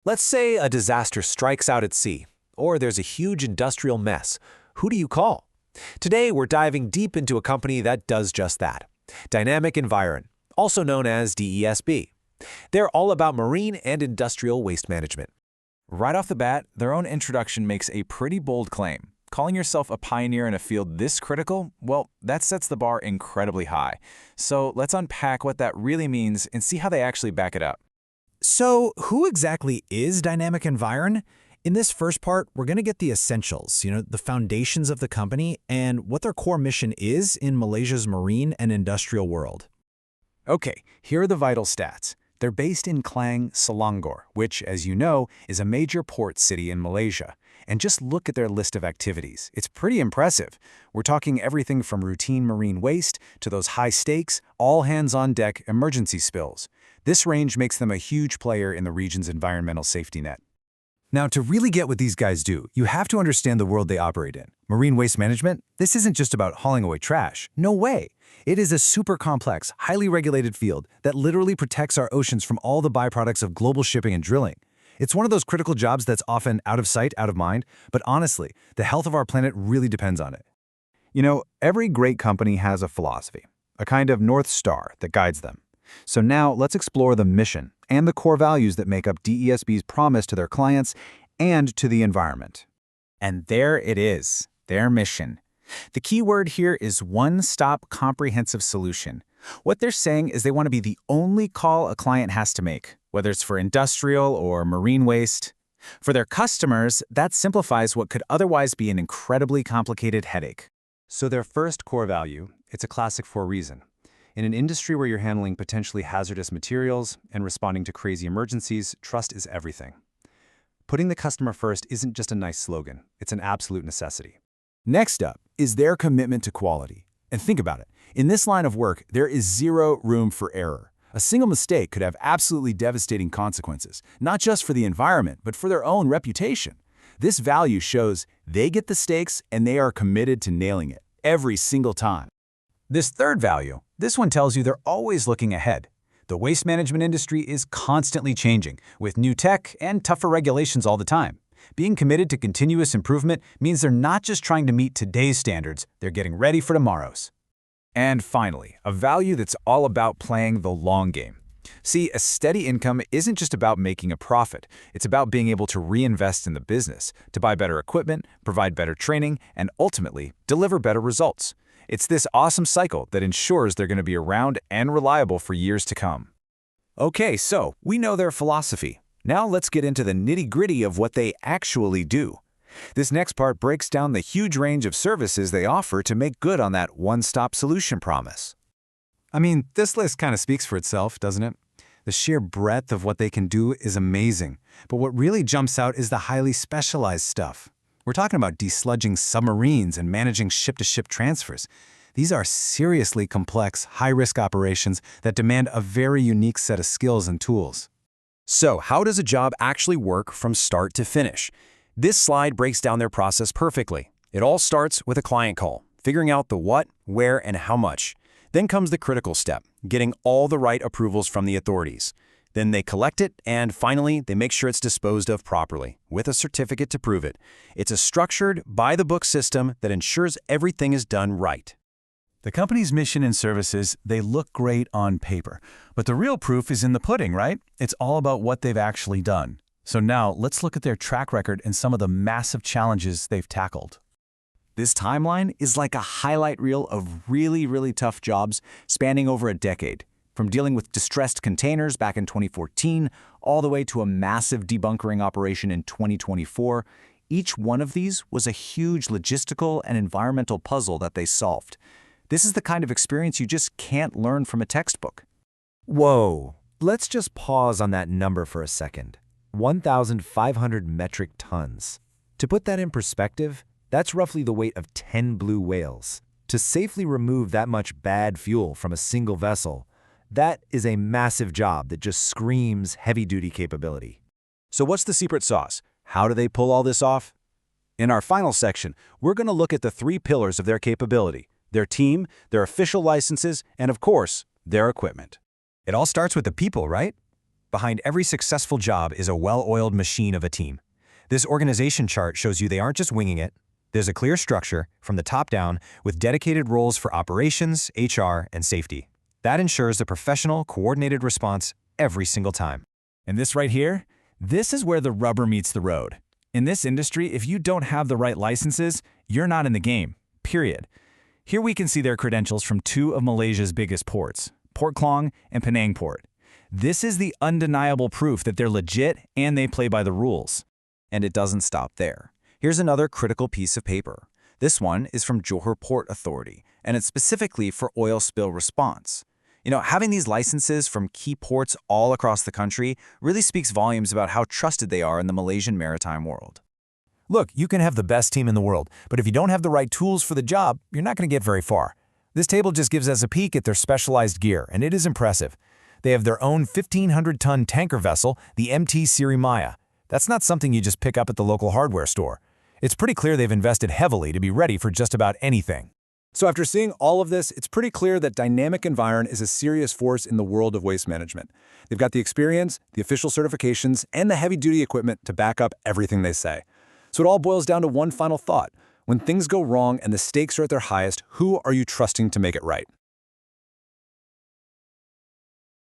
Let's say a disaster strikes out at sea, or there's a huge industrial mess. Who do you call? Today, we're diving deep into a company that does just that. Dynamic Environ, also known as DESB. They're all about marine and industrial waste management. Right off the bat, their own introduction makes a pretty bold claim. Calling yourself a pioneer in a field this critical, well, that sets the bar incredibly high. So let's unpack what that really means and see how they actually back it up. So who exactly is Dynamic Environ? In this first part, we're going to get the essentials, the foundations of the company and what their core mission is in Malaysia's marine and industrial world. Okay, here are the vital stats. They're based in Klang, Selangor, which, as you know, is a major port city in Malaysia. And just look at their list of activities. It's pretty impressive. We're talking everything from routine marine waste to those high-stakes, all-hands-on-deck emergency spills. This range makes them a huge player in the region's environmental safety net. Now, to really get what these guys do, you have to understand the world they operate in. Marine waste management? This isn't just about hauling away trash. No way. It is a super complex, highly regulated field that literally protects our oceans from all the byproducts of global shipping and drilling. It's one of those critical jobs that's often out of sight, out of mind, but honestly, the health of our planet really depends on it. You know, every great company has a philosophy, a kind of North Star that guides them. So now let's explore the mission and the core values that make up DESB's promise to their clients and to the environment. And there it is, their mission. The key word here is one-stop comprehensive solution. What they're saying is they want to be the only call a client has to make, whether it's for industrial or marine waste. For their customers, that simplifies what could otherwise be an incredibly complicated headache. So their first core value, it's a classic for a reason. In an industry where you're handling potentially hazardous materials and responding to crazy emergencies, trust is everything. Putting the customer first isn't just a nice slogan, it's an absolute necessity. Next up is their commitment to quality. And think about it. In this line of work, there is zero room for error. A single mistake could have absolutely devastating consequences, not just for the environment, but for their own reputation. This value shows they get the stakes and they are committed to nailing it every single time. This third value, this one tells you they're always looking ahead. The waste management industry is constantly changing, with new tech and tougher regulations all the time. Being committed to continuous improvement means they're not just trying to meet today's standards, they're getting ready for tomorrow's. And finally, a value that's all about playing the long game. See, a steady income isn't just about making a profit. It's about being able to reinvest in the business, to buy better equipment, provide better training, and ultimately deliver better results. It's this awesome cycle that ensures they're going to be around and reliable for years to come. Okay, so we know their philosophy. Now let's get into the nitty-gritty of what they actually do. This next part breaks down the huge range of services they offer to make good on that one-stop solution promise. I mean, this list kind of speaks for itself, doesn't it? The sheer breadth of what they can do is amazing, but what really jumps out is the highly specialized stuff. We're talking about desludging submarines and managing ship-to-ship transfers. These are seriously complex, high-risk operations that demand a very unique set of skills and tools. So, how does a job actually work from start to finish? This slide breaks down their process perfectly. It all starts with a client call, figuring out the what, where, and how much. Then comes the critical step, getting all the right approvals from the authorities. Then they collect it, and finally, they make sure it's disposed of properly, with a certificate to prove it. It's a structured, by-the-book system that ensures everything is done right. The company's mission and services, they look great on paper. But the real proof is in the pudding, right? It's all about what they've actually done. So now, let's look at their track record and some of the massive challenges they've tackled. This timeline is like a highlight reel of really tough jobs spanning over a decade. From dealing with distressed containers back in 2014, all the way to a massive debunkering operation in 2024, each one of these was a huge logistical and environmental puzzle that they solved. This is the kind of experience you just can't learn from a textbook. Whoa, let's just pause on that number for a second. 1,500 metric tons. To put that in perspective, that's roughly the weight of 10 blue whales. To safely remove that much bad fuel from a single vessel, that is a massive job that just screams heavy-duty capability. So what's the secret sauce? How do they pull all this off? In our final section, we're going to look at the 3 pillars of their capability: their team, their official licenses, and of course, their equipment. It all starts with the people, right? Behind every successful job is a well-oiled machine of a team. This organization chart shows you they aren't just winging it. There's a clear structure, from the top down, with dedicated roles for operations, HR, and safety. That ensures a professional, coordinated response every single time. And this right here, this is where the rubber meets the road. In this industry, if you don't have the right licenses, you're not in the game, period. Here we can see their credentials from two of Malaysia's biggest ports, Port Klang and Penang Port. This is the undeniable proof that they're legit and they play by the rules. And it doesn't stop there. Here's another critical piece of paper. This one is from Johor Port Authority, and it's specifically for oil spill response. You know, having these licenses from key ports all across the country really speaks volumes about how trusted they are in the Malaysian maritime world. Look, you can have the best team in the world, but if you don't have the right tools for the job, you're not going to get very far. This table just gives us a peek at their specialized gear, and it is impressive. They have their own 1,500-ton tanker vessel, the MT Seri Mayaa. That's not something you just pick up at the local hardware store. It's pretty clear they've invested heavily to be ready for just about anything. So after seeing all of this, it's pretty clear that Dynamic Environ is a serious force in the world of waste management. They've got the experience, the official certifications, and the heavy-duty equipment to back up everything they say. So it all boils down to one final thought. When things go wrong and the stakes are at their highest, who are you trusting to make it right?